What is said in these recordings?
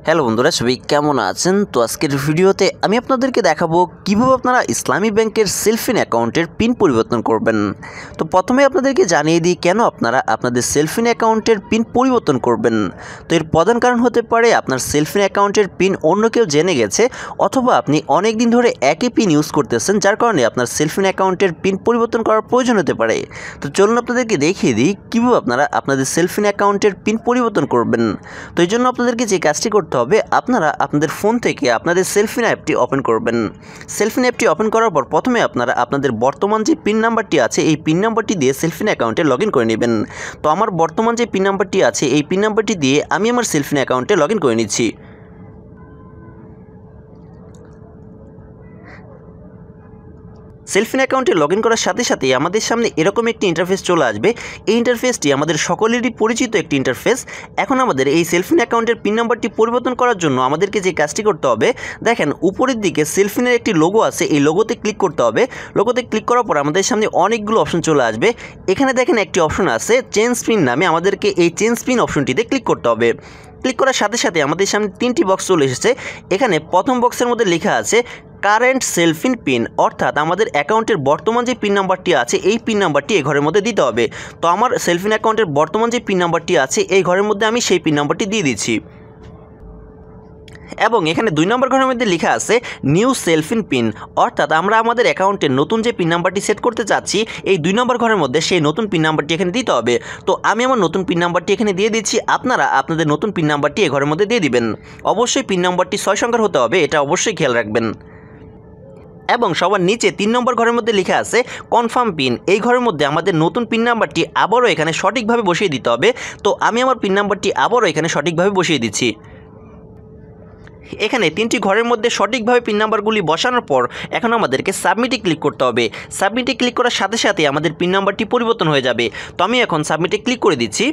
Hello বন্ধুরা, সবাই কেমন আছেন? তো আজকের ভিডিওতে আমি আপনাদেরকে দেখাবো কিভাবে আপনারা ইসলামী ব্যাংকের সেলফিন অ্যাকাউন্টের পিন পরিবর্তন করবেন। তো প্রথমে আপনাদেরকে জানিয়ে দিই কেন আপনারা আপনাদের সেলফিন অ্যাকাউন্টের পিন পরিবর্তন করবেন। তো এর প্রধান কারণ হতে পারে আপনার সেলফিন অ্যাকাউন্টের পিন অন্য কেউ জেনে গেছে, অথবা আপনি অনেক দিন ধরে একই পিন ইউজ করতেছেন, যার কারণে আপনার সেলফিন অ্যাকাউন্টের পিন পরিবর্তন করার প্রয়োজন হতে পারে। তো চলুন আপনাদেরকে দেখিয়ে দিই কীভাবে আপনারা আপনাদের সেলফিন অ্যাকাউন্টের পিন পরিবর্তন করবেন। তো এই জন্য আপনাদেরকে যে কাজটি করতে হবে, আপনারা আপনাদের ফোন থেকে আপনাদের সেলফিন অ্যাপটি ওপেন করবেন। সেলফিন অ্যাপটি ওপেন করার পর প্রথমে আপনারা আপনাদের বর্তমান যে পিন নাম্বারটি আছে এই পিন নাম্বারটি দিয়ে সেলফিন অ্যাকাউন্টে লগ ইন করে নেবেন। তো আমার বর্তমান যে পিন নাম্বারটি আছে এই পিন নাম্বারটি দিয়ে আমি আমার সেলফিন অ্যাকাউন্টে লগ ইন করে নিচ্ছি। সেলফিন অ্যাকাউন্টে লগ ইন করার সাথে সাথে আমাদের সামনে এরকম একটি ইন্টারফেস চলে আসবে। এই ইন্টারফেসটি আমাদের সকলেরই পরিচিত একটি ইন্টারফেস। এখন আমাদের এই সেলফিন অ্যাকাউন্টের পিন নাম্বারটি পরিবর্তন করার জন্য আমাদেরকে যে কাজটি করতে হবে, দেখেন উপরের দিকে সেলফিনের একটি লোগো আছে, এই লোগোতে ক্লিক করতে হবে। লোগোতে ক্লিক করার পর আমাদের সামনে অনেকগুলো অপশন চলে আসবে। এখানে দেখেন একটি অপশন আছে চেঞ্জ পিন নামে, আমাদেরকে এই চেঞ্জ পিন অপশনটিতে ক্লিক করতে হবে। ক্লিক করার সাথে সাথে আমাদের সামনে তিনটি বক্স চলে এসেছে। এখানে প্রথম বক্সের মধ্যে লেখা আছে কারেন্ট সেলফিন পিন, অর্থাৎ আমাদের অ্যাকাউন্টের বর্তমান যে পিন নাম্বারটি আছে এই পিন নাম্বারটি এই ঘরের মধ্যে দিতে হবে। তো আমার সেলফিন অ্যাকাউন্টের বর্তমান যে পিন নাম্বারটি আছে এই ঘরের মধ্যে আমি সেই পিন নাম্বারটি দিয়ে দিচ্ছি। এবং এখানে 2 নম্বর ঘরের মধ্যে লেখা আছে নিউ সেলফিন পিন, অর্থাৎ আমরা আমাদের অ্যাকাউন্টের নতুন যে পিন নাম্বারটি সেট করতে চাচ্ছি এই 2 নম্বর ঘরের মধ্যে সেই নতুন পিন নাম্বারটি এখানে দিতে হবে। তো আমি আমার নতুন পিন নাম্বারটি এখানে দিয়ে দিচ্ছি, আপনারা আপনাদের নতুন পিন নাম্বারটি এই ঘরের মধ্যে দিয়ে দিবেন। অবশ্যই পিন নাম্বারটি 6 সংখ্যার হতে হবে, এটা অবশ্যই খেয়াল রাখবেন। এবং সবার নিচে 3 নম্বর ঘরের মধ্যে লেখা আছে কনফার্ম পিন, এই ঘরের মধ্যে আমাদের নতুন পিন নাম্বারটি আবারও এখানে সঠিকভাবে বসিয়ে দিতে হবে। তো আমি আমার পিন নাম্বারটি আবারও এখানে সঠিকভাবে বসিয়ে দিচ্ছি। এখানে 3টি ঘরের মধ্যে সঠিকভাবে পিন নাম্বারগুলি বসানোর পর এখন আমাদেরকে সাবমিটে ক্লিক করতে হবে। সাবমিটে ক্লিক করার সাথে সাথে আমাদের পিন নাম্বারটি পরিবর্তন হয়ে যাবে। তো আমি এখন সাবমিটে ক্লিক করে দিচ্ছি।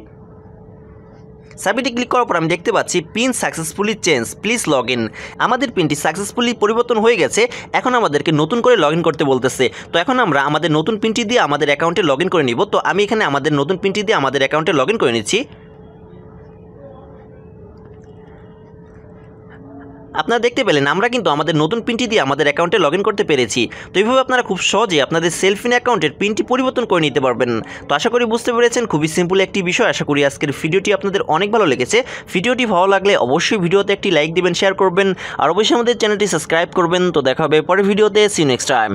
সাবমিটে ক্লিক করার পর আমি দেখতে পাচ্ছি pin successfully change, please log in. আমাদের পিনটি সাকসেসফুলি পরিবর্তন হয়ে গেছে। এখন আমাদেরকে নতুন করে লগ ইন করতে বলতেছে। তো এখন আমরা আমাদের নতুন পিনটি দিয়ে আমাদের অ্যাকাউন্টে লগ ইন করে নিব। তো আমি এখানে আমাদের নতুন পিনটি দিয়ে আমাদের অ্যাকাউন্টে লগ ইন করে নিচ্ছি। আপনারা দেখতে পেলেন আমরা কিন্তু আমাদের নতুন পিনটি দিয়ে আমাদের অ্যাকাউন্টে লগ ইন করতে পেরেছি। তো এইভাবে আপনারা খুব সহজে আপনাদের সেলফিন অ্যাকাউন্টের পিনটি পরিবর্তন করে নিতে পারবেন। তো আশা করি বুঝতে পেরেছেন, খুবই সিম্পল একটি বিষয়। আশা করি আজকের ভিডিওটি আপনাদের অনেক ভালো লেগেছে। ভিডিওটি ভালো লাগলে অবশ্যই ভিডিওতে একটি লাইক দিবেন, শেয়ার করবেন, আর অবশ্যই আমাদের চ্যানেলটি সাবস্ক্রাইব করবেন। তো দেখা হবে পরের ভিডিওতে। See you next time.